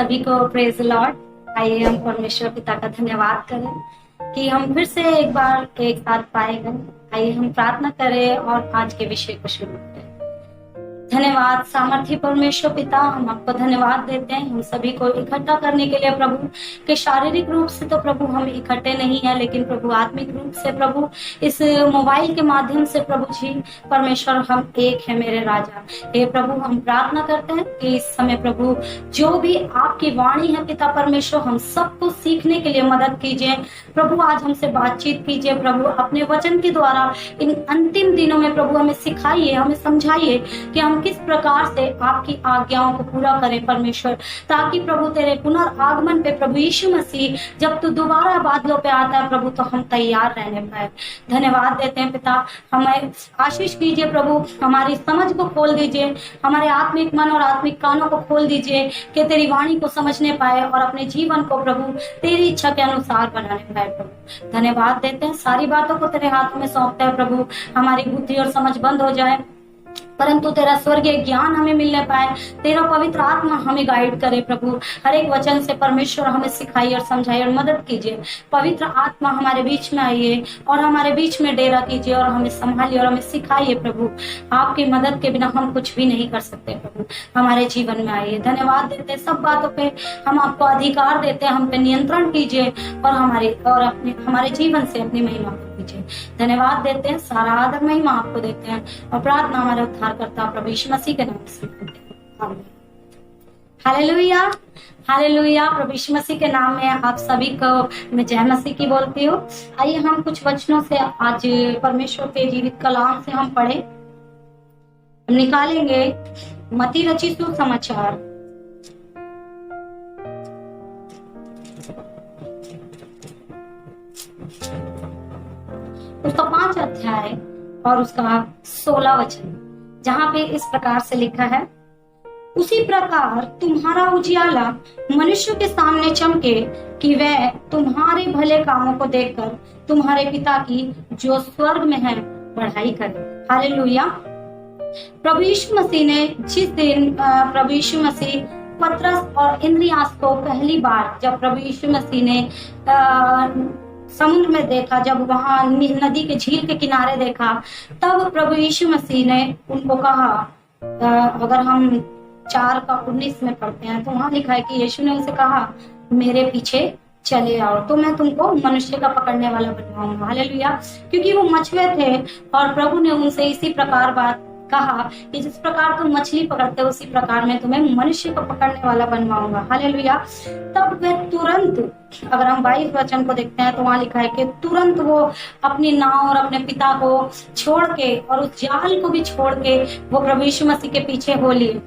सभी को praise Lord. आइए हम परमेश्वर पिता का धन्यवाद करें कि हम फिर से एक बार एक साथ पाए गए। आइए हम प्रार्थना करें और आज के विषय को शुरू करें। धन्यवाद सामर्थ्य परमेश्वर पिता, हम आपको धन्यवाद देते हैं हम सभी को इकट्ठा करने के लिए प्रभु, कि शारीरिक रूप से तो प्रभु हम इकट्ठे नहीं है, लेकिन प्रभु आत्मिक रूप से प्रभु इस मोबाइल के माध्यम से प्रभु जी परमेश्वर हम एक है मेरे राजा। हे प्रभु, हम प्रार्थना करते हैं कि इस समय प्रभु जो भी आपकी वाणी है पिता परमेश्वर, हम सबको सीखने के लिए मदद कीजिए प्रभु। आज हमसे बातचीत कीजिए प्रभु, अपने वचन के द्वारा इन अंतिम दिनों में प्रभु हमें सिखाइए, हमें समझाइए कि हम किस प्रकार से आपकी आज्ञाओं को पूरा करें परमेश्वर, ताकि प्रभु तेरे पुनर्आगमन पे प्रभु यीशु मसीह जब तू दोबारा बादलों पे आता है प्रभु, तो हम तैयार रहने पाए। धन्यवाद देते हैं पिता, हमें आशीष कीजिए प्रभु, हमारी समझ को खोल दीजिए, हमारे आत्मिक मन और आत्मिक कानों को खोल दीजिए कि तेरी वाणी को समझने पाए और अपने जीवन को प्रभु तेरी इच्छा के अनुसार बनाने पाए प्रभु। धन्यवाद देते हैं, सारी बातों को तेरे हाथों में सौंपते हैं प्रभु। हमारी बुद्धि और समझ बंद हो जाए परंतु तेरा स्वर्गीय ज्ञान हमें मिलने पाए, तेरा पवित्र आत्मा हमें गाइड करे प्रभु। हर एक वचन से परमेश्वर हमें सिखाइए और समझाइए और मदद कीजिए। पवित्र आत्मा हमारे बीच में आइए और हमारे बीच में डेरा कीजिए और हमें संभालिए और हमें सिखाइए प्रभु। आपकी मदद के बिना हम कुछ भी नहीं कर सकते प्रभु, हमारे जीवन में आइए। धन्यवाद देते सब बातों पे हम आपको अधिकार देते हैं, हम पे नियंत्रण कीजिए और हमारे जीवन से अपनी महिमा कीजिए। धन्यवाद देते हैं, सारा आदर महिमा आपको देते हैं और प्रार्थना हमारे उद्धारकर्ता प्रभु यीशु मसीह के नाम से करते हैं, आमीन। Hallelujah, hallelujah. प्रभु यीशु मसीह के नाम में आप सभी को मैं जय मसीह की बोलती हूँ। आइए हम कुछ वचनों से आज परमेश्वर के जीवित कलाम से हम पढ़े, हम निकालेंगे मत्ती रचित सुसमाचार उसका 5 अध्याय और उसका 16 वचन, जहाँ पे इस प्रकार से लिखा है, उसी प्रकार तुम्हारा उजियाला मनुष्य के सामने चमके कि वह तुम्हारे भले कामों को देखकर तुम्हारे पिता की जो स्वर्ग में है बढ़ाई करे। हालेलुया। प्रभु यीशु मसीह ने जिस दिन प्रभु यीशु मसीह पतरस और इंद्रियास को पहली बार जब प्रभु यीशु मसीह ने समुद्र में देखा, जब वहां नदी के झील के किनारे देखा, तब प्रभु यीशु मसीह ने उनको कहा, अगर हम 4:19 में पढ़ते हैं तो वहां लिखा है कि यीशु ने उनसे कहा, मेरे पीछे चले आओ तो मैं तुमको मनुष्य का पकड़ने वाला बनवाऊंगा। हालेलुया। क्योंकि वो मछुए थे और प्रभु ने उनसे इसी प्रकार बात कहा कि जिस प्रकार तुम मछली पकड़ते हो उसी प्रकार मैं तुम्हें मनुष्य को पकड़ने वाला बनवाऊंगा। हालेलुया। तब वे तुरंत, अगर हम 22 वचन को देखते हैं तो वहां लिखा है कि तुरंत वो अपनी नाव और अपने पिता को छोड़ के और उस जाल को भी छोड़ के वो प्रभु यीशु मसीह के पीछे हो लिए।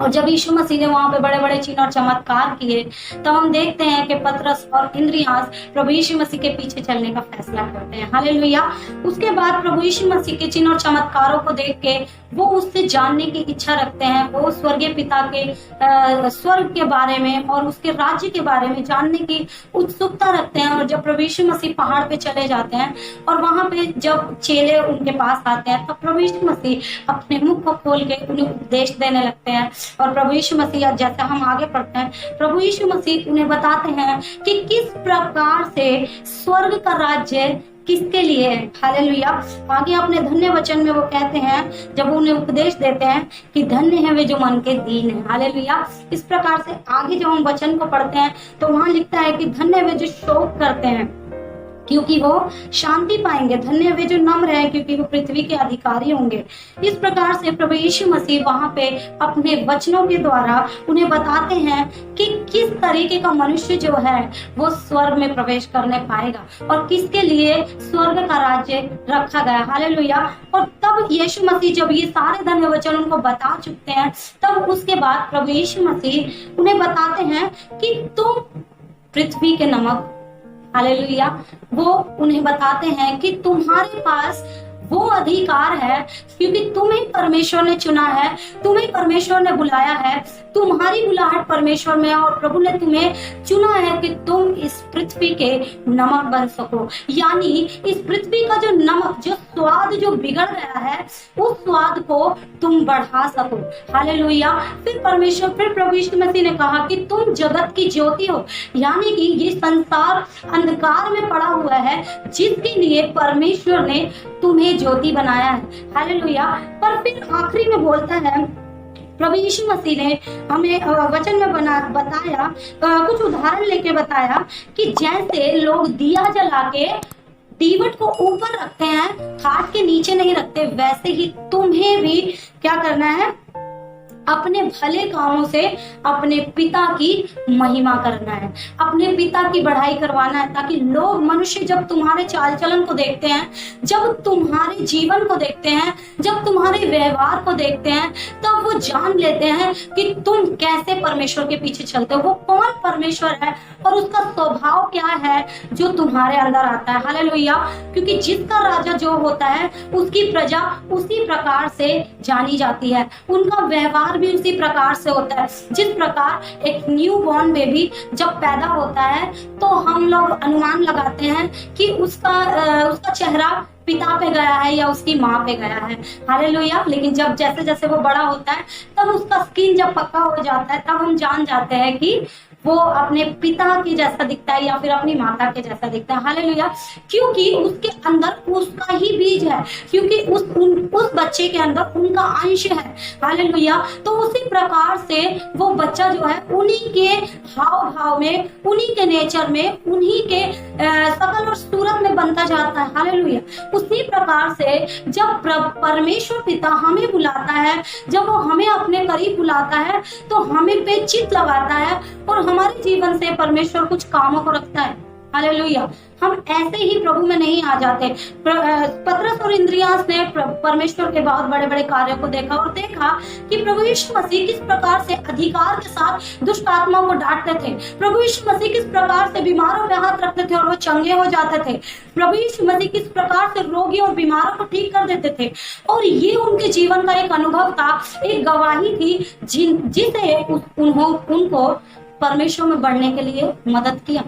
और जब यीशु मसीह ने वहां पे बड़े बड़े चिन्ह और चमत्कार किए, तो हम देखते हैं कि पतरस और इंद्रियास प्रभु यीशु मसीह के पीछे चलने का फैसला करते हैं। हालेलुया। उसके बाद प्रभु यीशु मसीह के चिन्ह और चमत्कारों को देख के वो उससे जानने की इच्छा रखते हैं, वो स्वर्गीय पिता के स्वर्ग के बारे में और उसके राज्य के बारे में जानने की उत्सुकता रखते हैं। और जब प्रभु यीशु मसीह पहाड़ पे चले जाते हैं और वहां पे जब चेले उनके पास आते हैं, तब प्रभु यीशु मसीह अपने मुख को खोल के उन्हें उपदेश देने लगते हैं। और प्रभु यीशु मसीह, जैसे हम आगे पढ़ते हैं, प्रभु यीशु मसीह उन्हें बताते हैं कि किस प्रकार से स्वर्ग का राज्य किसके लिए है। हालेलुया। आगे अपने धन्य वचन में वो कहते हैं, जब उन्हें उपदेश देते हैं कि धन्य है वे जो मन के दीन है। हालेलुया। इस प्रकार से आगे जब हम वचन को पढ़ते हैं तो वहां लिखता है कि धन्य वे जो शोक करते हैं क्योंकि वो शांति पाएंगे, धन्य वे जो नम्र है क्योंकि वो पृथ्वी के अधिकारी होंगे। इस प्रकार से प्रभु यीशु मसीह वहां पे अपने वचनों के द्वारा उन्हें बताते हैं कि किस तरीके का मनुष्य जो है वो स्वर्ग में प्रवेश करने पाएगा और किसके लिए स्वर्ग का राज्य रखा गया। हालेलुया। और तब यीशु मसीह जब ये सारे धन्य वचन उनको बता चुके हैं, तब उसके बाद प्रभु यीशु मसीह उन्हें बताते हैं कि तुम पृथ्वी के नमक। हालेलुया। वो उन्हें बताते हैं कि तुम्हारे पास वो अधिकार है, क्योंकि तुम्हें परमेश्वर ने चुना है, तुम्हें परमेश्वर ने बुलाया है, तुम्हारी बुलाहट परमेश्वर में, और प्रभु ने तुम्हें चुना है कि तुम इस पृथ्वी के नमक बन सको। यानी इस पृथ्वी का जो नमक, जो स्वाद जो बिगड़ गया है, उस स्वाद को तुम बढ़ा सको। हालेलुया। फिर प्रभु यीशु मसीह ने कहा कि तुम जगत की ज्योति हो, यानी कि ये संसार अंधकार में पड़ा हुआ है, जिसके लिए परमेश्वर ने तुम्हें ज्योति बनाया है। हालेलुया। पर फिर आखिरी में बोलता है, प्रभु यीशु मसीह ने हमें वचन में बताया, कुछ उदाहरण लेके बताया कि जैसे लोग दिया जला के दीवट को ऊपर रखते हैं, खाट के नीचे नहीं रखते, वैसे ही तुम्हें भी क्या करना है, अपने भले कामों से अपने पिता की महिमा करना है, अपने पिता की बढ़ाई करवाना है, ताकि लोग, मनुष्य जब तुम्हारे चाल चलन को देखते हैं, जब तुम्हारे जीवन को देखते हैं, जब तुम्हारे व्यवहार को देखते हैं, तब वो जान लेते हैं कि तुम कैसे परमेश्वर के पीछे चलते हो, वो कौन परमेश्वर है और उसका स्वभाव क्या है जो तुम्हारे अंदर आता है। हालेलुया। क्योंकि जिसका राजा जो होता है, उसकी प्रजा उसी प्रकार से जानी जाती है, उनका व्यवहार भी उसी प्रकार से होता है। जिस प्रकार एक न्यू बॉर्न बेबी जब पैदा होता है, तो हम लोग अनुमान लगाते हैं कि उसका चेहरा पिता पे गया है या उसकी माँ पे गया है। हालेलुया। लेकिन जब जैसे जैसे वो बड़ा होता है, तब उसका स्किन जब पक्का हो जाता है, तब हम जान जाते हैं कि वो अपने पिता के जैसा दिखता है या फिर अपनी माता के जैसा दिखता है। हालेलुया। क्योंकि उसके अंदर उसका ही बीज है, क्योंकि उस बच्चे के अंदर उनका अंश है। हालेलुया। तो उसी प्रकार से वो बच्चा जो है, उन्हीं के हाव भाव में, उन्हीं के नेचर में, उन्हीं के शकल और सूरत में बनता जाता है। हालेलुया। उसी प्रकार से जब परमेश्वर पिता हमें बुलाता है, जब वो हमें अपने करीब बुलाता है, तो हमें पे चित्त लगाता है और हमारे जीवन से परमेश्वर कुछ कामों को रखता है। हालेलुया। हम ऐसे ही प्रभु में नहीं आ जाते। पतरस और इंद्रियास ने परमेश्वर के बहुत बड़े बड़े कार्यों को देखा और देखा कि प्रभु यीशु मसीह किस प्रकार से अधिकार के साथ दुष्ट आत्माओं को डांटते थे। प्रभु यीशु मसीह किस प्रकार से बीमारों पे हाथ रखते थे और वो चंगे हो जाते थे। प्रभु यीशु मसीह किस प्रकार से रोगी और बीमारों को ठीक कर देते थे। और ये उनके जीवन का एक अनुभव था, एक गवाही थी, जिसे उनको परमेश्वर में बढ़ने के लिए मदद किया।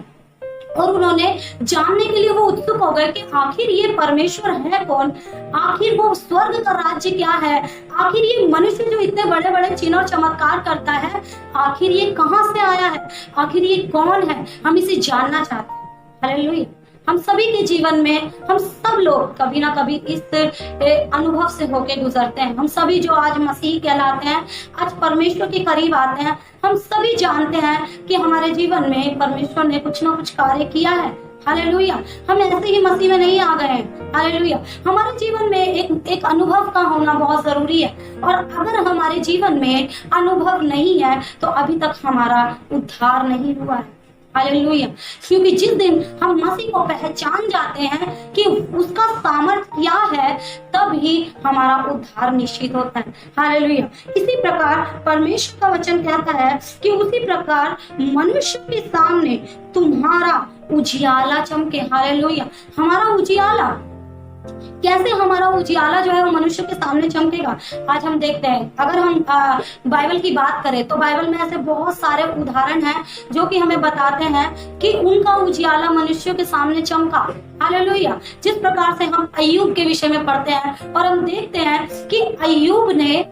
और उन्होंने जानने के लिए वो उत्सुक हो गए कि आखिर ये परमेश्वर है कौन, आखिर वो स्वर्ग का राज्य क्या है, आखिर ये मनुष्य जो इतने बड़े बड़े चिन्ह और चमत्कार करता है, आखिर ये कहाँ से आया है, आखिर ये कौन है, हम इसे जानना चाहते हैं। हालेलुया। हम सभी के जीवन में, हम सब लोग कभी ना कभी इस अनुभव से होके गुजरते हैं। हम सभी जो आज मसीह कहलाते हैं, आज परमेश्वर के करीब आते हैं, हम सभी जानते हैं कि हमारे जीवन में परमेश्वर ने कुछ ना कुछ कार्य किया है। हालेलुया। हम ऐसे ही मसीह में नहीं आ गए हैं। हालेलुया। हमारे जीवन में एक अनुभव का होना बहुत जरूरी है, और अगर हमारे जीवन में अनुभव नहीं है, तो अभी तक हमारा उद्धार नहीं हुआ है। हालेलुया। क्योंकि जिस दिन हम मसीह को पहचान जाते हैं कि उसका सामर्थ्य क्या है, तब ही हमारा उद्धार निश्चित होता है। हालेलुया। इसी प्रकार परमेश्वर का वचन कहता है कि उसी प्रकार मनुष्य के सामने तुम्हारा उजियाला चमके। हालेलुया। हमारा उजियाला, कैसे हमारा उजियाला जो है वो मनुष्य के सामने चमकेगा। आज हम देखते हैं, अगर हम बाइबल की बात करें, तो बाइबल में ऐसे बहुत सारे उदाहरण हैं जो कि हमें बताते हैं कि उनका उजियाला मनुष्यों के सामने चमका। हालेलुया। जिस प्रकार से हम अय्यूब के विषय में पढ़ते हैं और हम देखते हैं कि अय्यूब ने,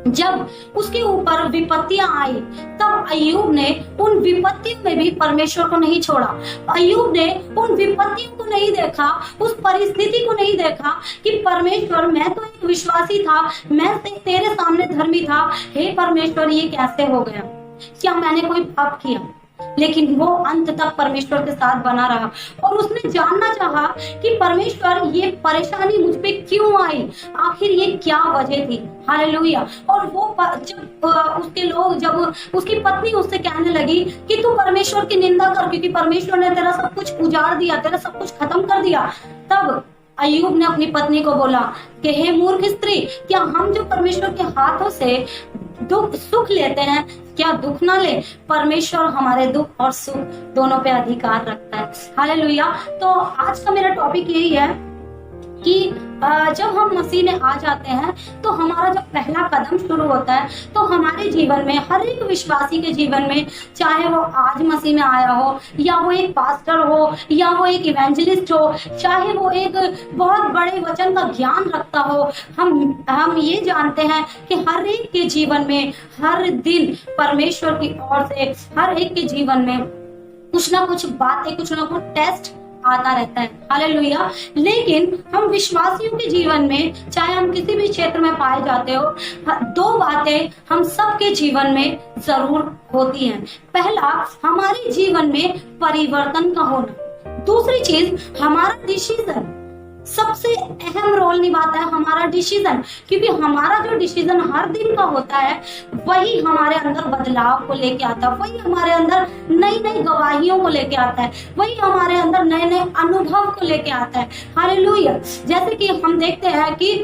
जब उसके ऊपर विपत्तियां आई, तब अय्यूब ने उन विपत्तियों में भी परमेश्वर को नहीं छोड़ा। अय्यूब ने उन विपत्तियों को नहीं देखा, उस परिस्थिति को नहीं देखा कि परमेश्वर, मैं तो एक विश्वासी था, मैं तेरे सामने धर्मी था, हे परमेश्वर ये कैसे हो गया, क्या मैंने कोई पाप किया। लेकिन वो अंत तक परमेश्वर के साथ बना रहा और उसने जानना चाहा कि परमेश्वर ये परेशानी मुझ पे क्यों आई, आखिर ये क्या वजह थी। हालेलुया। और वो जब उसकी पत्नी उससे कहने लगी कि तू परमेश्वर की निंदा कर, क्योंकि परमेश्वर ने तेरा सब कुछ उजाड़ दिया, तेरा सब कुछ खत्म कर दिया, तब अय्यूब ने अपनी पत्नी को बोला कि हे मूर्ख स्त्री, क्या हम जो परमेश्वर के हाथों से सुख लेते हैं, क्या दुख ना ले। परमेश्वर हमारे दुख और सुख दोनों पे अधिकार रखता है। हालेलुया। तो आज का मेरा टॉपिक यही है कि जब हम मसीह में आ जाते हैं तो हमारा जब पहला कदम शुरू होता है तो हमारे जीवन में, हर एक विश्वासी के जीवन में, चाहे वो आज मसीह में आया हो, या वो एक पास्टर हो, या वो एक इवेंजलिस्ट हो, चाहे वो एक बहुत बड़े वचन का ज्ञान रखता हो, हम ये जानते हैं कि हर एक के जीवन में हर दिन परमेश्वर की ओर से हर एक के जीवन में कुछ ना कुछ बातें, कुछ ना कुछ टेस्ट आता रहता है। हालेलुया। लेकिन हम विश्वासियों के जीवन में, चाहे हम किसी भी क्षेत्र में पाए जाते हो, दो बातें हम सबके जीवन में जरूर होती हैं। पहला, हमारे जीवन में परिवर्तन का होना। दूसरी चीज, हमारा डिसीजन सबसे अहम रोल निभाता है, हमारा डिसीजन। क्योंकि हमारा जो डिसीजन हर दिन का होता है वही हमारे अंदर बदलाव को लेके आता है, वही हमारे अंदर नई नई गवाहियों को लेके आता है, वही हमारे अंदर नए नए अनुभव को लेके आता है। हालेलुया। जैसे कि हम देखते हैं कि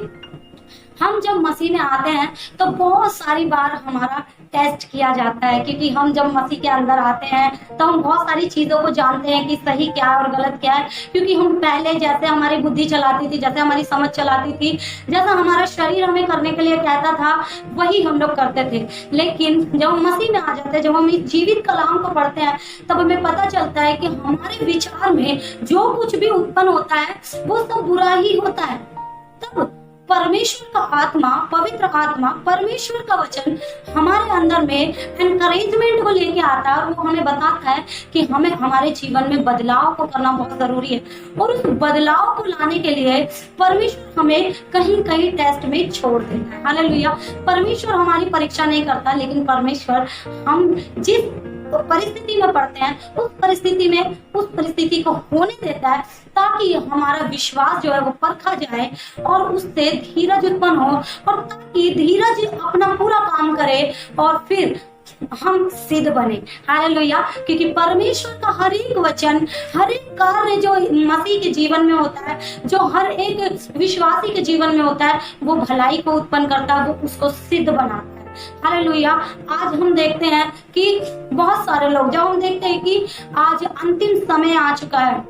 हम जब मसीह में आते हैं तो बहुत सारी बार हमारा टेस्ट किया जाता है, क्योंकि हम जब मसीह के अंदर आते हैं तो हम बहुत सारी चीजों को जानते हैं कि सही क्या है और गलत क्या है। क्योंकि हम पहले जैसे हमारी बुद्धि चलाती थी, जैसे हमारी समझ चलाती थी, जैसा हमारा शरीर हमें करने के लिए कहता था, वही हम लोग करते थे। लेकिन जब हम मसीह में आ जाते हैं, जब हम इस जीवित कलाम को पढ़ते हैं, तब हमें पता चलता है कि हमारे विचार में जो कुछ भी उत्पन्न होता है वो सब बुरा ही होता है। तब परमेश्वर का आत्मा, पवित्र आत्मा, परमेश्वर का वचन हमारे अंदर में एनकरेजमेंट को लेके आता है और वो हमें बताता है कि हमें हमारे जीवन में बदलाव को करना बहुत जरूरी है। और उस बदलाव को लाने के लिए परमेश्वर हमें कहीं कहीं टेस्ट में छोड़ देता है। हालेलुया। परमेश्वर हमारी परीक्षा नहीं करता, लेकिन परमेश्वर हम जिस परिस्थिति में पड़ते हैं उस परिस्थिति को होने देता है, ताकि हमारा विश्वास जो है वो परखा जाए और उससे धीरज उत्पन्न हो, और ताकि धीरज अपना पूरा काम करे और फिर हम सिद्ध बने। हालेलुया। क्योंकि परमेश्वर का हर एक वचन, हर एक कार्य जो मसीह के जीवन में होता है, जो हर एक विश्वासी के जीवन में होता है, वो भलाई को उत्पन्न करता है, वो उसको सिद्ध बनाता है। हालेलुया। आज हम देखते हैं कि बहुत सारे लोग, जब हम देखते हैं कि आज अंतिम समय आ चुका है,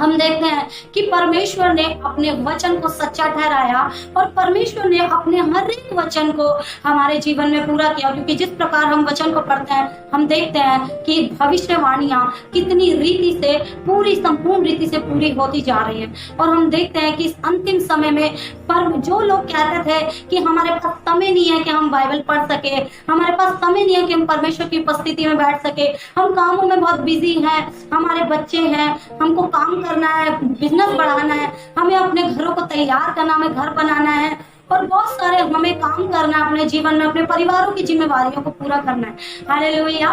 हम देखते हैं कि परमेश्वर ने अपने वचन को सच्चा ठहराया और परमेश्वर ने अपने हर एक वचन को हमारे जीवन में पूरा किया। क्योंकि जिस प्रकार हम वचन को पढ़ते हैं, हम देखते हैं कि भविष्यवाणियां कितनी रीति से, पूरी संपूर्ण रीति से पूरी होती जा रही है। और हम देखते हैं कि इस अंतिम समय में जो लोग कहते थे कि हमारे पास समय नहीं है कि हम बाइबल पढ़ सके, हमारे पास समय नहीं है कि हम परमेश्वर की उपस्थिति में बैठ सके, हम कामों में बहुत बिजी हैं, हमारे बच्चे हैं, हमको काम करना है, बिजनेस बढ़ाना है, हमें अपने घरों को तैयार करना, हमें घर बनाना है, और बहुत सारे हमें काम करना है अपने जीवन में, अपने परिवारों की जिम्मेवारियों को पूरा करना है। हालेलुया।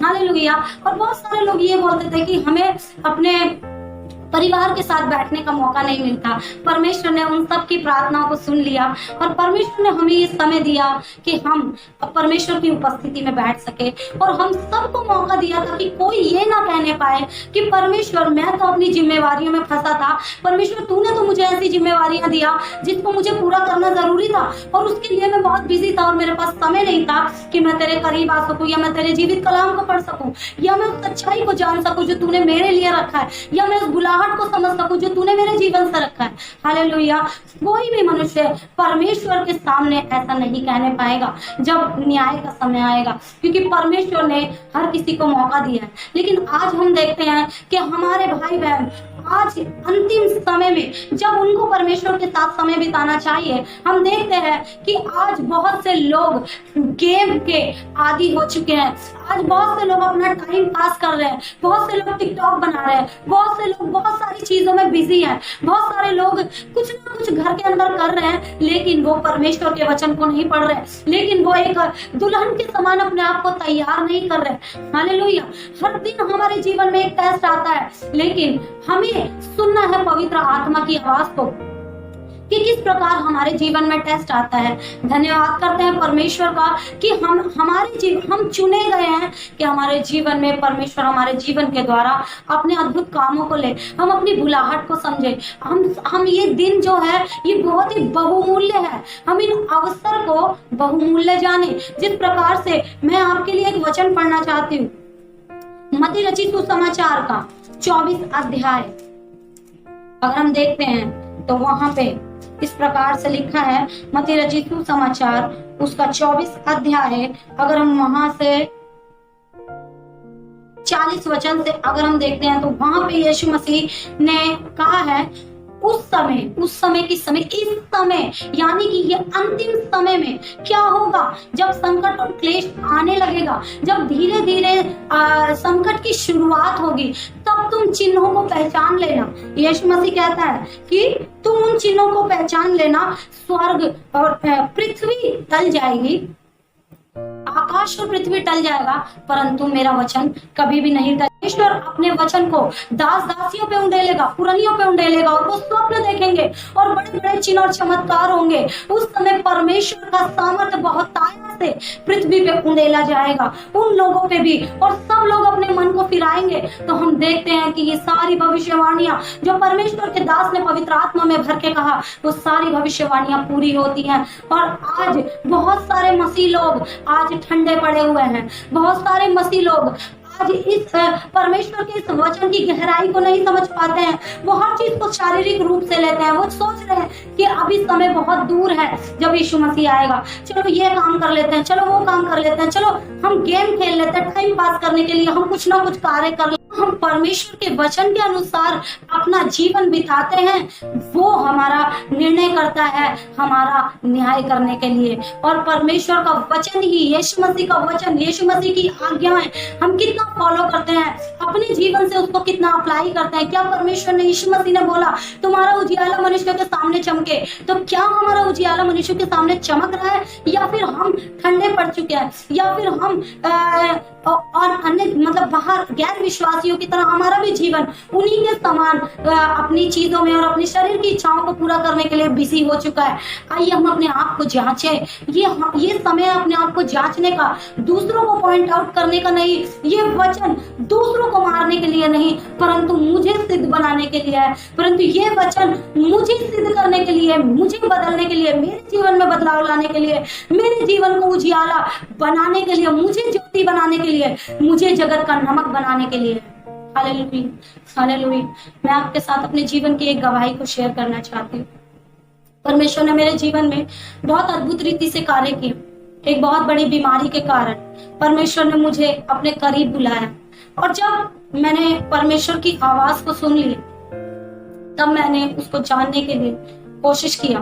हालेलुया। और बहुत सारे लोग ये बोलते थे कि हमें अपने परिवार के साथ बैठने का मौका नहीं मिलता। परमेश्वर ने उन सब की प्रार्थनाओं को सुन लिया और परमेश्वर ने हमें ये समय दिया कि हम परमेश्वर की उपस्थिति में बैठ सके, और हम सबको मौका दिया था कि कोई ये ना कहने पाए कि परमेश्वर मैं तो अपनी जिम्मेवारियों में फंसा था, परमेश्वर तूने तो मुझे ऐसी जिम्मेवारियां दिया जिसको मुझे पूरा करना जरूरी था, और उसके लिए मैं बहुत बिजी था और मेरे पास समय नहीं था कि मैं तेरे करीब आ सकूं, या मैं तेरे जीवित कलाम को पढ़ सकूं, या मैं उस सच्चाई को जान सकूं जो तूने मेरे लिए रखा है, या मैं उस बुलाहट को समझ सकूं जो तूने मेरे जीवन से रखा है। हालेलुया। कोई भी मनुष्य परमेश्वर के सामने ऐसा नहीं कहने पाएगा जब न्याय का समय आएगा, क्योंकि परमेश्वर ने हर किसी को मौका दिया है। लेकिन आज हम देखते हैं कि हमारे भाई बहन आज अंतिम समय में जब उनको परमेश्वर के साथ समय बिताना चाहिए, हम देखते हैं कि आज बहुत से लोग गेम के आदी हो चुके हैं। आज बहुत से लोग अपना टाइम पास कर रहे हैं, बहुत से लोग टिकटॉक बना रहे हैं, बहुत से लोग बहुत सारी चीजों में बिजी हैं, बहुत सारे लोग कुछ ना कुछ घर के अंदर कर रहे हैं, लेकिन वो परमेश्वर के वचन को नहीं पढ़ रहे, लेकिन वो एक दुल्हन के समान अपने आप को तैयार नहीं कर रहे। हालेलुया। हर दिन हमारे जीवन में एक टेस्ट आता है, लेकिन हमें सुनना है पवित्र आत्मा की आवाज को कि किस प्रकार हमारे जीवन में टेस्ट आता है। धन्यवाद करते हैं परमेश्वर का कि हम चुने गए हैं कि हमारे जीवन में परमेश्वर हमारे जीवन के द्वारा अपने अद्भुत कामों को ले, हम अपनी बुलाहट को समझे। हम ये दिन जो है ये बहुत ही बहुमूल्य है, हम इन अवसर को बहुमूल्य जाने। जिस प्रकार से मैं आपके लिए एक वचन पढ़ना चाहती हूँ, मत्ती रचित सुसमाचार का 24 अध्याय अगर हम देखते हैं तो वहां पे इस प्रकार से लिखा है, मत्ती रचित सुसमाचार उसका 24 अध्याय, अगर हम वहां से 40 वचन से अगर हम देखते हैं तो वहां पे यीशु मसीह ने कहा है, उस समय किस समय, इस समय यानी कि ये अंतिम समय में क्या होगा, जब संकट और क्लेश आने लगेगा, जब धीरे धीरे संकट की शुरुआत होगी, तब तुम चिन्हों को पहचान लेना। यीशु मसीह कहता है कि तुम उन चिन्हों को पहचान लेना, स्वर्ग और पृथ्वी टल जाएगी, आकाश और पृथ्वी टल जाएगा, परंतु मेरा वचन कभी भी नहीं टलेगा। ईश्वर अपने वचन को दास दासियों पे उंडेलेगा, पुरनियों पे उंडेलेगा, और वो स्वप्न देखेंगे और बड़े बड़े चिन्ह और चमत्कार होंगे। उस समय परमेश्वर का सामर्थ्य बहुत ताया से पृथ्वी पे उंडेला जाएगा, उन लोगों पे भी, और सब लोग अपने मन को फिराएंगे। तो हम देखते हैं कि ये सारी भविष्यवाणियां जो परमेश्वर के दास ने पवित्र आत्मा में भर के कहा, वो सारी भविष्यवाणियां पूरी होती हैं। और आज बहुत सारे मसीह लोग आज ठंडे पड़े हुए हैं, बहुत सारे मसीह लोग आज इस परमेश्वर के इस वचन की गहराई को नहीं समझ पाते हैं। वो हर चीज को शारीरिक रूप से लेते हैं। वो सोच रहे हैं कि अभी समय बहुत दूर है जब यीशु मसीह आएगा, चलो ये काम कर लेते हैं, चलो वो काम कर लेते हैं, चलो हम गेम खेल लेते हैं, टाइम पास करने के लिए हम कुछ ना कुछ कार्य कर लेते हैं। हम परमेश्वर के वचन के अनुसार अपना जीवन बिताते हैं, वो हमारा निर्णय करता है हमारा न्याय करने के लिए। और परमेश्वर का वचन ही, यीशु मसीह का वचन, यीशु मसीह की आज्ञाएं हम कितना फॉलो करते हैं, अपने जीवन से उसको कितना अप्लाई करते हैं। क्या परमेश्वर ने, यीशु मसीह ने बोला तुम्हारा उजियाला मनुष्य के सामने चमके, तो क्या हमारा उजियाला मनुष्य के सामने चमक रहा है, या फिर हम ठंडे पड़ चुके हैं, या फिर हम और अन्य मतलब बाहर गैर विश्वासियों की तरह हमारा भी जीवन उन्हीं के समान अपनी चीजों में और अपने शरीर की इच्छाओं को पूरा करने के लिए बिजी हो चुका है। आइए हम अपने आप को जांचें। ये समय अपने आप को जांचने का, दूसरों को पॉइंट आउट करने का नहीं। ये वचन दूसरों को मारने के लिए नहीं, परंतु मुझे सिद्ध बनाने के लिए है। परंतु ये वचन मुझे सिद्ध करने के लिए, मुझे बदलने के लिए, मेरे जीवन में बदलाव लाने के लिए, मेरे जीवन को उजियाला बनाने के लिए, मुझे ज्योति बनाने के लिए, मुझे जगत का नमक बनाने के लिए। Hallelujah, hallelujah. मैं आपके साथ अपने जीवन की एक गवाही को शेयर करना चाहती हूँ। परमेश्वर ने मेरे जीवन में बहुत अद्भुत रीति से कार्य किए। एक बहुत बड़ी बीमारी के कारण परमेश्वर ने मुझे अपने करीब बुलाया, और जब मैंने परमेश्वर की आवाज को सुन ली, तब मैंने उसको जानने के लिए कोशिश किया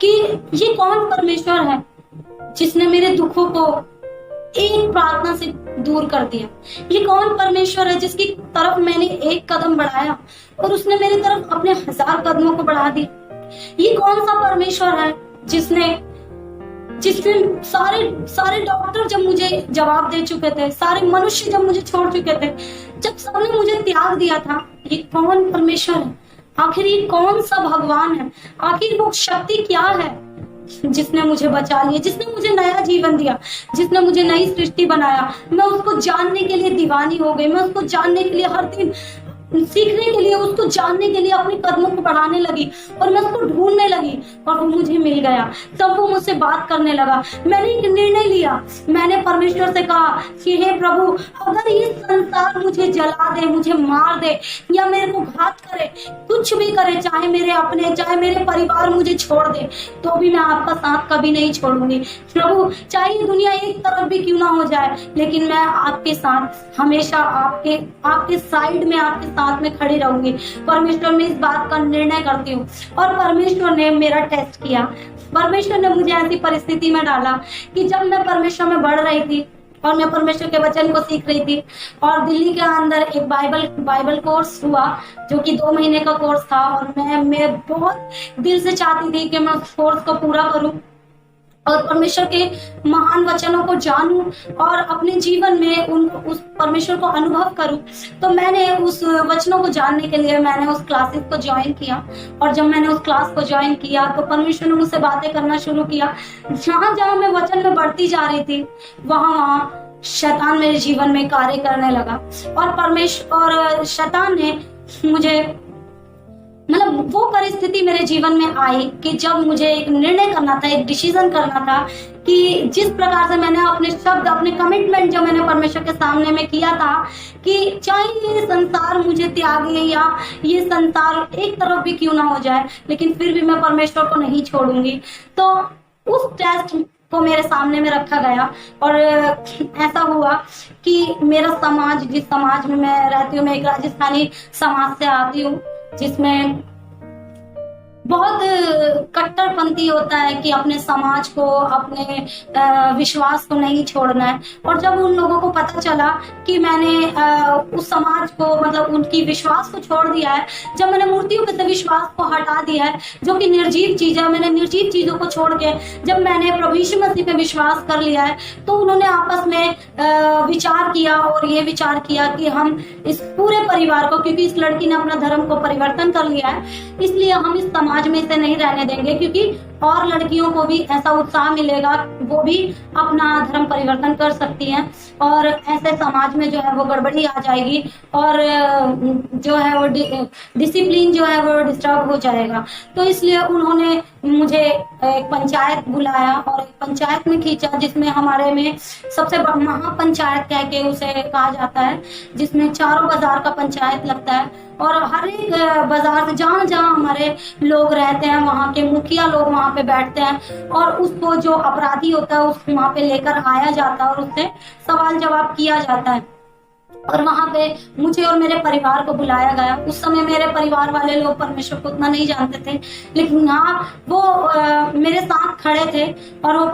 कि ये कौन परमेश्वर है जिसने मेरे दुखों को एक प्रार्थना से दूर कर दिया। ये कौन परमेश्वर है जिसकी तरफ मैंने एक कदम बढ़ाया और उसने मेरी तरफ अपने 1000 कदमों को बढ़ा दिया। ये कौन सा परमेश्वर है जिसने सारे डॉक्टर जब मुझे जवाब दे चुके थे, सारे मनुष्य जब मुझे छोड़ चुके थे, जब सबने मुझे त्याग दिया था, ये कौन परमेश्वर है? आखिर ये कौन सा भगवान है? आखिर वो शक्ति क्या है जिसने मुझे बचा लिया, जिसने मुझे नया जीवन दिया, जिसने मुझे नई सृष्टि बनाया? मैं उसको जानने के लिए दीवानी हो गई। मैं उसको जानने के लिए हर दिन सीखने के लिए, उसको जानने के लिए अपने कदमों को बढ़ाने लगी, और मैं उसको ढूंढने लगी, और वो मुझे मिल गया। तब वो मुझसे बात करने लगा। मैंने एक निर्णय लिया। मैंने परमेश्वर से कहा कि हे प्रभु, अगर ये संसार मुझे जला दे, मुझे मार दे, या मेरे को घात करे, कुछ भी करे, चाहे मेरे अपने, चाहे मेरे परिवार मुझे छोड़ दे, तो भी मैं आपका साथ कभी नहीं छोड़ूंगी। प्रभु, चाहे ये दुनिया एक तरफ भी क्यों ना हो जाए, लेकिन मैं आपके साथ हमेशा आपके साइड में, आपके साथ में खड़ी रहूंगी। परमेश्वर, मैं इस बात का निर्णय करती हूँ। और परमेश्वर ने मेरा टेस्ट किया। परमेश्वर ने मुझे ऐसी परिस्थिति में डाला कि जब मैं परमेश्वर में बढ़ रही थी और मैं परमेश्वर के वचन को सीख रही थी, और दिल्ली के अंदर एक बाइबल कोर्स हुआ जो कि 2 महीने का कोर्स था, और मैं बहुत दिल से चाहती थी कि मैं उस कोर्स को पूरा करूं और परमेश्वर के महान वचनों को जानूं और अपने जीवन में उस परमेश्वर को अनुभव करूं। तो मैंने उस वचनों को जानने के लिए मैंने उस क्लासेस को ज्वाइन किया, और जब मैंने उस क्लास को ज्वाइन किया तो परमेश्वर ने मुझसे बातें करना शुरू किया। जहां जहां मैं वचन में बढ़ती जा रही थी, वहां शैतान मेरे जीवन में कार्य करने लगा, और शैतान ने मुझे मतलब वो परिस्थिति मेरे जीवन में आई कि जब मुझे एक निर्णय करना था, एक डिसीजन करना था कि जिस प्रकार से मैंने अपने शब्द, अपने कमिटमेंट जो मैंने परमेश्वर के सामने में किया था कि चाहे ये संसार मुझे त्यागे या ये संसार एक तरफ भी क्यों ना हो जाए, लेकिन फिर भी मैं परमेश्वर को नहीं छोड़ूंगी। तो उस टेस्ट को मेरे सामने में रखा गया और ऐसा हुआ कि मेरा समाज, जिस समाज में मैं रहती हूँ, मैं एक राजस्थानी समाज से आती हूँ जिसमें बहुत कट्टरपंथी होता है कि अपने समाज को, अपने विश्वास को नहीं छोड़ना है। और जब उन लोगों को पता चला कि मैंने उस समाज को, मतलब उनकी विश्वास को छोड़ दिया है, जब मैंने मूर्तियों पे से विश्वास को हटा दिया है जो कि निर्जीव चीज है, मैंने निर्जीव चीजों को छोड़ के जब मैंने प्रभु यीशु मसीह पे विश्वास कर लिया है, तो उन्होंने आपस में विचार किया और ये विचार किया कि हम इस पूरे परिवार को, क्योंकि इस लड़की ने अपना धर्म को परिवर्तन कर लिया है, इसलिए हम इस समाज में इसे नहीं रहने देंगे, क्योंकि और लड़कियों को भी ऐसा उत्साह मिलेगा, वो भी अपना धर्म परिवर्तन कर सकती हैं और ऐसे समाज में जो है वो गड़बड़ी आ जाएगी और जो है वो डिसिप्लिन जो है वो डिस्टर्ब हो जाएगा। तो इसलिए उन्होंने मुझे एक पंचायत बुलाया और एक पंचायत में खींचा, जिसमें हमारे में सबसे महापंचायत कह के उसे कहा जाता है, जिसमें चारों बाजार का पंचायत लगता है और हर एक बाजार से जहाँ जहाँ हमारे लोग रहते हैं वहाँ के मुखिया लोग वहाँ पे बैठते हैं और उसको जो अपराधी होता है उसको वहाँ पे लेकर आया जाता है और उससे सवाल जवाब किया जाता है। और वहां पे मुझे और मेरे परिवार को बुलाया गया। उस समय मेरे परिवार वाले लोग परमेश्वर को उतना नहीं जानते थे, लेकिन हाँ वो मेरे साथ खड़े थे और वो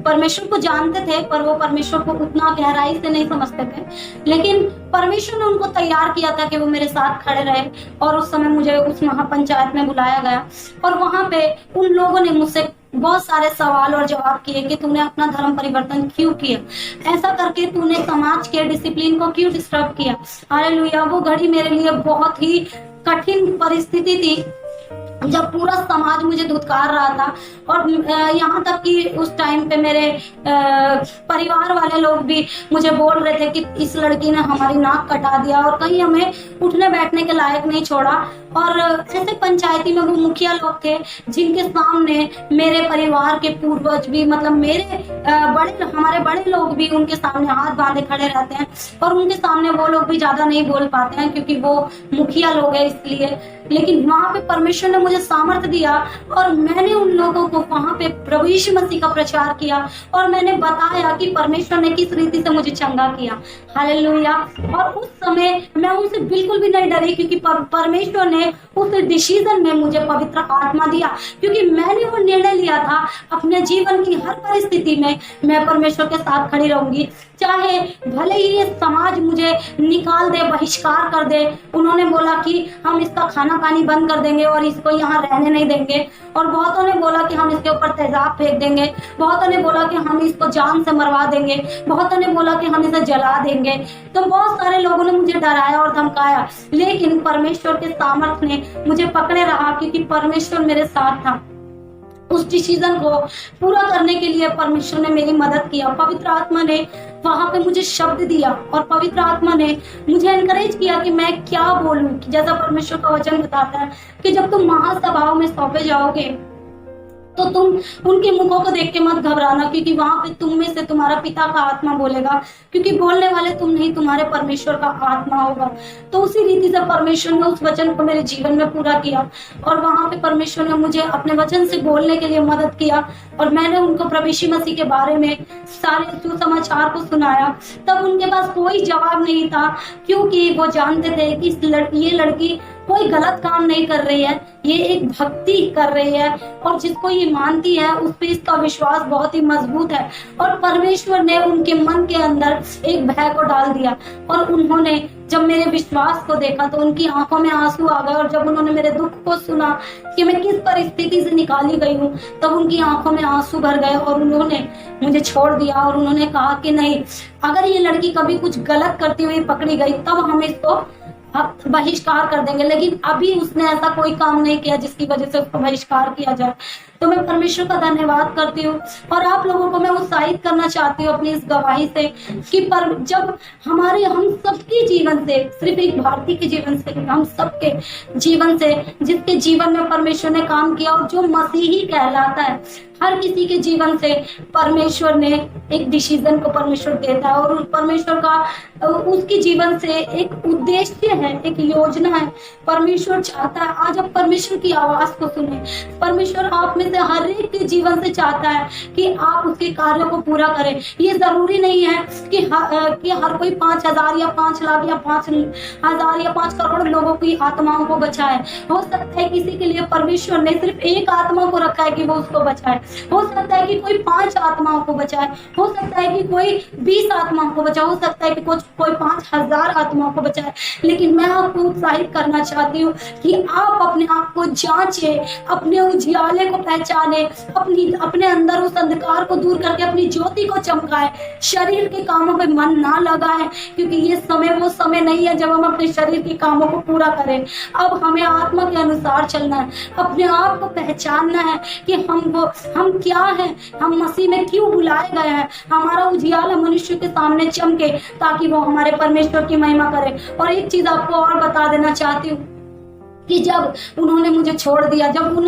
परमेश्वर को जानते थे, पर वो परमेश्वर को उतना गहराई से नहीं समझते थे। लेकिन परमेश्वर ने उनको तैयार किया था कि वो मेरे साथ खड़े रहे और उस समय मुझे उस महापंचायत में बुलाया गया और वहां पे उन लोगों ने मुझसे बहुत सारे सवाल और जवाब किए कि तूने अपना धर्म परिवर्तन क्यों किया, ऐसा करके तूने समाज के डिसिप्लिन को क्यों डिस्टर्ब किया। हालेलुया। वो घड़ी मेरे लिए बहुत ही कठिन परिस्थिति थी जब पूरा समाज मुझे धुतकार रहा था और यहाँ तक कि उस टाइम पे मेरे परिवार वाले लोग भी मुझे बोल रहे थे कि इस लड़की ने हमारी नाक कटा दिया और कहीं हमें उठने बैठने के लायक नहीं छोड़ा। और ऐसे पंचायती में वो मुखिया लोग थे जिनके सामने मेरे परिवार के पूर्वज भी, मतलब मेरे हमारे बड़े लोग भी उनके सामने हाथ बांधे खड़े रहते हैं और उनके सामने वो लोग भी ज्यादा नहीं बोल पाते हैं क्योंकि वो मुखिया लोग हैं इसलिए। लेकिन वहां पे परमेश्वर ने मुझे सामर्थ्य दिया और मैंने उन लोगों को वहां पे प्रभु यीशु मसीह का प्रचार किया और मैंने बताया कि परमेश्वर ने किस रीति से मुझे चंगा किया। हालेलुया। और उस समय मैं उनसे बिल्कुल भी नहीं डरी क्योंकि परमेश्वर ने उस डिसीजन में मुझे पवित्र आत्मा दिया, क्योंकि मैंने वो निर्णय लिया था अपने जीवन की हर परिस्थिति में मैं परमेश्वर के साथ खड़ी रहूंगी, चाहे भले ही ये समाज मुझे निकाल दे, बहिष्कार कर दे। उन्होंने बोला कि हम इसका खाना पानी बंद कर देंगे और इसको यहाँ रहने नहीं देंगे, और बहुतों ने बोला कि हम इसके ऊपर तेजाब फेंक देंगे, बहुतों ने बोला कि हम इसको जान से मरवा देंगे, बहुतों ने बोला कि हम इसे जला देंगे। तो बहुत सारे लोगों ने मुझे डराया और धमकाया, लेकिन परमेश्वर के सामर्थ्य ने मुझे पकड़े रहा क्योंकि परमेश्वर मेरे साथ था। उस डिसीजन को पूरा करने के लिए परमेश्वर ने मेरी मदद किया। पवित्र आत्मा ने वहां पे मुझे शब्द दिया और पवित्र आत्मा ने मुझे एनकरेज किया कि मैं क्या बोलूं। जैसा परमेश्वर का वचन बताता है कि जब तुम महासभाओं में सौंपे जाओगे तो तुम उनके मुखों को देख के मत घबराना, क्योंकि वहां पे तुम में से तुम्हारा पिता का आत्मा बोलेगा, क्योंकि बोलने वाले तुम नहीं, तुम्हारे परमेश्वर का आत्मा होगा। तो उसी रीति से परमेश्वर ने उस वचन को मेरे जीवन में पूरा किया और वहां पे परमेश्वर ने मुझे अपने वचन से बोलने के लिए मदद किया और मैंने उनको प्रभु यीशु मसीह के बारे में सारे सुसमाचार को सुनाया। तब उनके पास कोई जवाब नहीं था, क्योंकि वो जानते थे कि ये लड़की कोई गलत काम नहीं कर रही है, ये एक भक्ति कर रही है और जिसको ये मानती है उस पे इसका विश्वास बहुत ही मजबूत है। और परमेश्वर ने उनके मन के अंदर एक भय को डाल दिया और उन्होंने जब मेरे विश्वास को देखा तो उनकी आंखों में आंसू आ गए, और जब उन्होंने मेरे दुख को सुना कि मैं किस परिस्थिति से निकाली गई हूँ, तब उनकी आंखों में आंसू भर गए और उन्होंने मुझे छोड़ दिया और उन्होंने कहा कि नहीं, अगर ये लड़की कभी कुछ गलत करती हुई पकड़ी गई तब हम इसको बहिष्कार कर देंगे, लेकिन अभी उसने ऐसा कोई काम नहीं किया जिसकी वजह से उसको बहिष्कार किया जाए। तो मैं परमेश्वर का धन्यवाद करती हूँ और आप लोगों को मैं उत्साहित करना चाहती हूँ अपनी इस गवाही से कि जब हम सबके जीवन से, सिर्फ एक भारतीय के जीवन से, हम सबके जीवन से, जिसके जीवन में परमेश्वर ने काम किया और जो मसीही कहलाता है, हर किसी के जीवन से परमेश्वर ने एक डिसीजन को परमेश्वर देता है और उस परमेश्वर का उसके जीवन से एक उद्देश्य है, एक योजना है। परमेश्वर चाहता है आज आप परमेश्वर की आवाज को सुने। परमेश्वर आप में से हर एक के जीवन से चाहता है कि आप उसके कार्यों को पूरा करें। ये जरूरी नहीं है कि हर कोई 5,000 या 5 लाख या 5,000 या 5 करोड़ लोगों की आत्माओं को बचाए। हो सकता है किसी के लिए परमेश्वर ने सिर्फ एक आत्मा को रखा है कि वो उसको बचाए। हो सकता है कि कोई 5 आत्माओं को बचाए, हो सकता है कि कोई 20 आत्माओं को बचाए, हो सकता है कि कोई 5,000 आत्माओं को बचाए। लेकिन मैं आपको उत्साहित करना चाहती हूँ कि आप अपने आप को जांचे, अपने उजियाले को पहचाने, अपने अंदर उस अंधकार को दूर करके अपनी ज्योति को चमकाए। शरीर के कामों पे मन ना लगाए, क्योंकि ये समय वो समय नहीं है जब हम अपने शरीर के कामों को पूरा करें। अब हमें आत्मा के अनुसार चलना है, अपने आप को पहचानना है कि हम क्या हैं, हम मसीह में क्यों बुलाए गए हैं। हमारा उजियाला मनुष्य के सामने चमके ताकि वो हमारे परमेश्वर की महिमा करे। और एक चीज आपको और बता देना चाहती हूँ कि जब उन्होंने मुझे छोड़ दिया, जब उन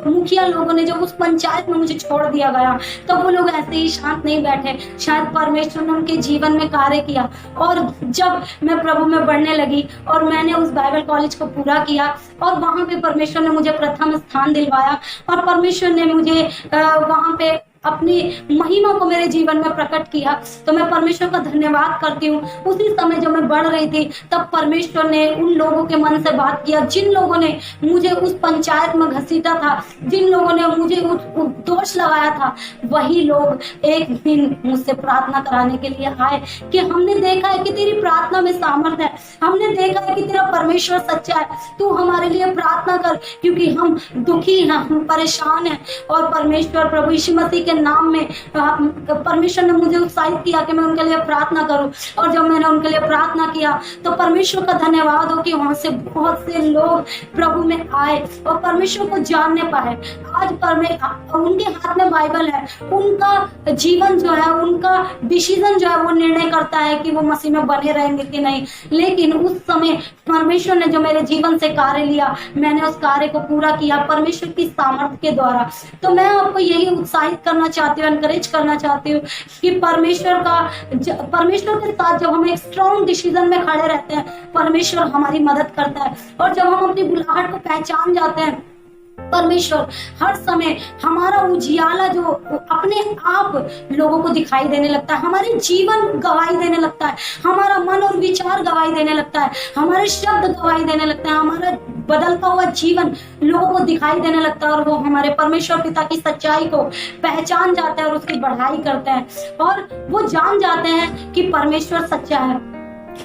मुखिया लोगों ने, जब उस पंचायत में मुझे छोड़ दिया गया, तब वो लोग ऐसे ही शांत नहीं बैठे। शायद परमेश्वर ने उनके जीवन में कार्य किया। और जब मैं प्रभु में बढ़ने लगी और मैंने उस बाइबल कॉलेज को पूरा किया और वहां पे परमेश्वर ने मुझे प्रथम स्थान दिलवाया और परमेश्वर ने मुझे वहां पे अपनी महिमा को मेरे जीवन में प्रकट किया, तो मैं परमेश्वर का धन्यवाद करती हूँ। उसी समय जब मैं बढ़ रही थी तब परमेश्वर ने उन लोगों के मन से बात किया जिन लोगों ने मुझे उस पंचायत में घसीटा था, जिन लोगों ने मुझे दोष लगाया था। वही लोग एक दिन मुझसे प्रार्थना कराने के लिए आए कि हमने देखा है कि तेरी प्रार्थना में सामर्थ्य है, हमने देखा है कि तेरा परमेश्वर सच्चा है, तू हमारे लिए प्रार्थना कर, क्योंकि हम दुखी हैं, हम परेशान हैं। और परमेश्वर प्रभु यीशु मसीह के नाम में परमेश्वर ने मुझे उत्साहित किया कि मैं उनके लिए प्रार्थना करूं। और जब मैंने उनके लिए प्रार्थना किया तो परमेश्वर का धन्यवाद हो कि वहां से बहुत से लोग प्रभु में आए और परमेश्वर को जानने पाए। आज उनके हाथ में बाइबल है, उनका जीवन जो है, उनका डिसीजन जो है वो निर्णय करता है कि वो मसीह में बने रहेंगे कि नहीं। लेकिन उस समय परमेश्वर ने जो मेरे जीवन से कार्य लिया, मैंने उस कार्य को पूरा किया परमेश्वर की सामर्थ्य के द्वारा। तो मैं आपको यही उत्साहित करना चाहती हूँ, एनकरेज करना चाहती हूँ कि परमेश्वर के साथ जब हम एक स्ट्रॉन्ग डिसीजन में खड़े रहते हैं, परमेश्वर हमारी मदद करता है। और जब हम अपनी बुलाहट को पहचान जाते हैं, परमेश्वर हर समय हमारा उजियाला जो अपने आप लोगों को दिखाई देने लगता है, हमारे जीवन गवाही देने लगता है, हमारा मन और विचार गवाही देने लगता है, हमारे शब्द गवाही देने लगता है, हमारा बदलता हुआ जीवन लोगों को दिखाई देने लगता है। और वो हमारे परमेश्वर पिता की सच्चाई को पहचान जाते हैं और उसकी बढ़ाई करते हैं और वो जान जाते हैं कि परमेश्वर सच्चा है।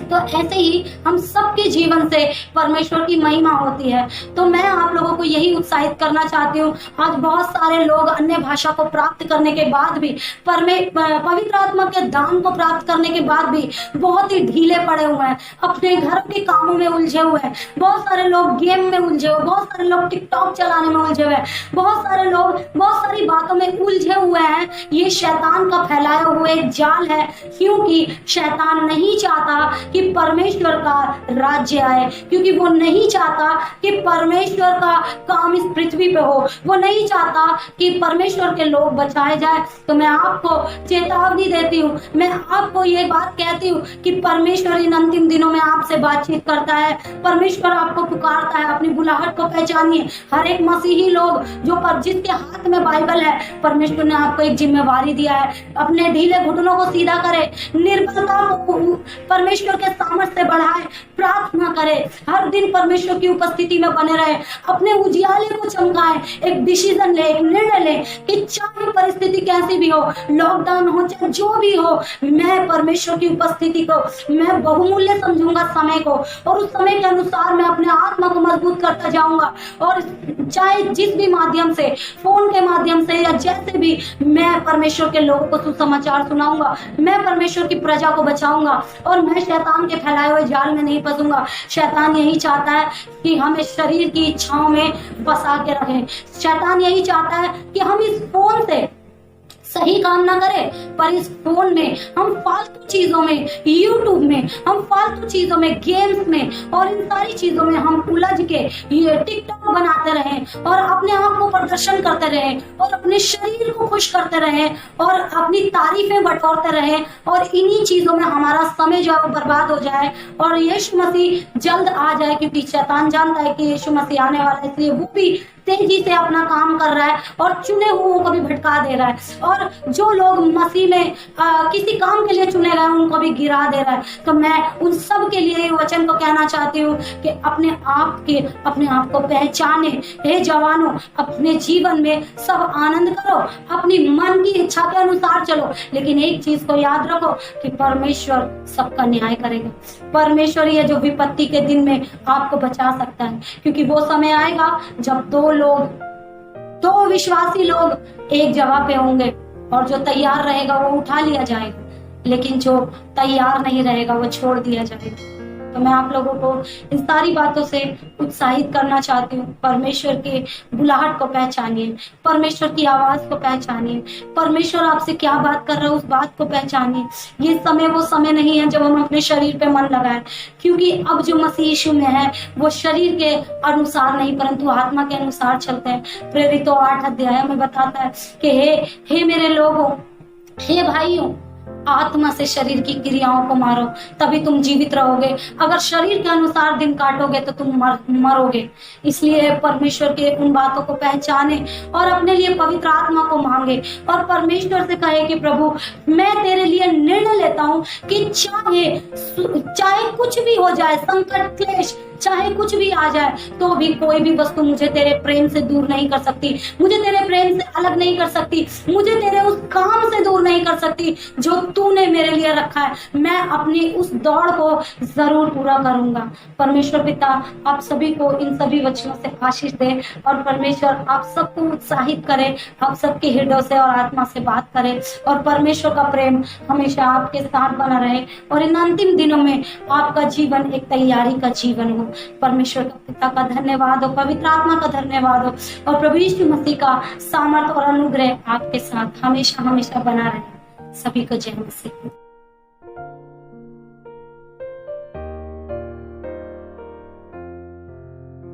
तो ऐसे ही हम सबके जीवन से परमेश्वर की महिमा होती है। तो मैं आप लोगों को यही उत्साहित करना चाहती हूँ। आज बहुत सारे लोग अन्य भाषा को प्राप्त करने के बाद भी, पवित्र आत्मा के दान को प्राप्त करने के बाद भी बहुत ही ढीले पड़े हुए हैं, अपने घर के कामों में उलझे हुए हैं। बहुत सारे लोग गेम में उलझे हुए, बहुत सारे लोग टिकटॉक चलाने में उलझे हुए हैं, बहुत सारे लोग बहुत सारी बातों में उलझे हुए हैं। ये शैतान का फैलाया हुआ एक जाल है, क्योंकि शैतान नहीं चाहता कि परमेश्वर का राज्य आए, क्योंकि वो नहीं चाहता कि परमेश्वर का काम इस पृथ्वी पे हो, वो नहीं चाहता कि परमेश्वर के लोग बचाए जाए। तो मैं आपको चेतावनी देती हूँ, मैं आपको ये बात कहती हूँ कि परमेश्वर इन अंतिम दिनों में आपसे बातचीत करता है, परमेश्वर आपको पुकारता है। अपनी बुलाहट को पहचानिए। हर एक मसीही लोग जिसके हाथ में बाइबल है, परमेश्वर ने आपको एक जिम्मेवारी दिया है, अपने ढीले घुटनों को सीधा करे, निर्बलता को परमेश्वर के सामर्थ्य से बढ़ाए, प्रार्थना करे, हर दिन परमेश्वर की उपस्थिति में बने रहे, अपने उजियाले को चमकाए, एक डिसीजन ले, एक निर्णय ले कि चाहे परिस्थिति कैसी भी हो, लॉकडाउन हो चाहे जो भी हो, मैं परमेश्वर की उपस्थिति को मैं बहुमूल्य समझूंगा समय को, और उस समय के अनुसार मैं अपने आत्मा को मजबूत करता जाऊंगा। और चाहे जिस भी माध्यम से, फोन के माध्यम से या जैसे भी, मैं परमेश्वर के लोगों को सुसमाचार सुनाऊंगा, मैं परमेश्वर की प्रजा को बचाऊंगा और मैं शैतान के फैलाए हुए जाल में नहीं फंसूंगा। शैतान यही चाहता है कि हमें शरीर की इच्छाओं में फंसा के रखे। शैतान यही चाहता है कि हम इस फोन से सही काम ना करें, पर इस फोन में हम फालतू चीजों में, यूट्यूब में हम फालतू चीजों में, गेम्स में और इन सारी चीजों में हम उलझ के ये टिकटॉक बनाते रहें और अपने आप को प्रदर्शन करते रहें और अपने शरीर को खुश करते रहें और अपनी तारीफें बटोरते रहें और इन्हीं चीजों में हमारा समय जो है वो बर्बाद हो जाए और यीशु मसीह जल्द आ जाए, क्योंकि शैतान जानता है कि यीशु मसीह आने वाला है, इसलिए वो भी तेजी से अपना काम कर रहा है और चुने हुओं को भी भटका दे रहा है और जो लोग मसीह में किसी काम के लिए चुने गए उनको भी गिरा दे रहा है। तो मैं उन सब के लिए वचन को कहना चाहती हूँ कि अपने आप को पहचाने। हे जवानों, अपने जीवन में सब आनंद करो, अपनी मन की इच्छा के अनुसार चलो, लेकिन एक चीज को याद रखो कि परमेश्वर सबका न्याय करेगा। परमेश्वर ये जो विपत्ति के दिन में आपको बचा सकता है, क्योंकि वो समय आएगा जब दो विश्वासी लोग एक जगह पे होंगे और जो तैयार रहेगा वो उठा लिया जाएगा, लेकिन जो तैयार नहीं रहेगा वो छोड़ दिया जाएगा। तो मैं आप लोगों को इन सारी बातों से उत्साहित करना चाहती हूँ। परमेश्वर के बुलाहट को पहचानिए, परमेश्वर की आवाज को पहचानिए, परमेश्वर आपसे क्या बात कर रहा है उस बात को पहचानिए। ये समय वो समय नहीं है जब हम अपने शरीर पे मन लगाएं, क्योंकि अब जो मसीह यीशु में है वो शरीर के अनुसार नहीं परंतु आत्मा के अनुसार चलते हैं। प्रेरितों 8 अध्याय में बताता है कि हे मेरे लोगों, हे भाइयों, आत्मा से शरीर की क्रियाओं को मारो, तभी तुम जीवित रहोगे। अगर शरीर के अनुसार दिन काटोगे तो तुम मरोगे। इसलिए परमेश्वर के उन बातों को पहचाने और अपने लिए पवित्र आत्मा को मांगे और परमेश्वर से कहे कि प्रभु, मैं तेरे लिए निर्णय लेता हूँ कि चाहे कुछ भी हो जाए, संकट, क्लेश, चाहे कुछ भी आ जाए, तो भी कोई भी वस्तु मुझे तेरे प्रेम से दूर नहीं कर सकती, मुझे तेरे प्रेम से अलग नहीं कर सकती, मुझे तेरे उस काम से दूर नहीं कर सकती जो तूने मेरे लिए रखा है। मैं अपनी उस दौड़ को जरूर पूरा करूंगा। परमेश्वर पिता आप सभी को इन सभी वचनों से आशीष दे और परमेश्वर आप सबको उत्साहित करे, आप सबके हृदय से और आत्मा से बात करे और परमेश्वर का प्रेम हमेशा आपके साथ बना रहे और इन अंतिम दिनों में आपका जीवन एक तैयारी का जीवन हो। परमेश्वर का पिता का धन्यवाद हो, पवित्र आत्मा का धन्यवाद हो और प्रभु यीशु मसीह का सामर्थ और अनुग्रह आपके साथ हमेशा हमेशा बना रहे। सभी को जय मसीह।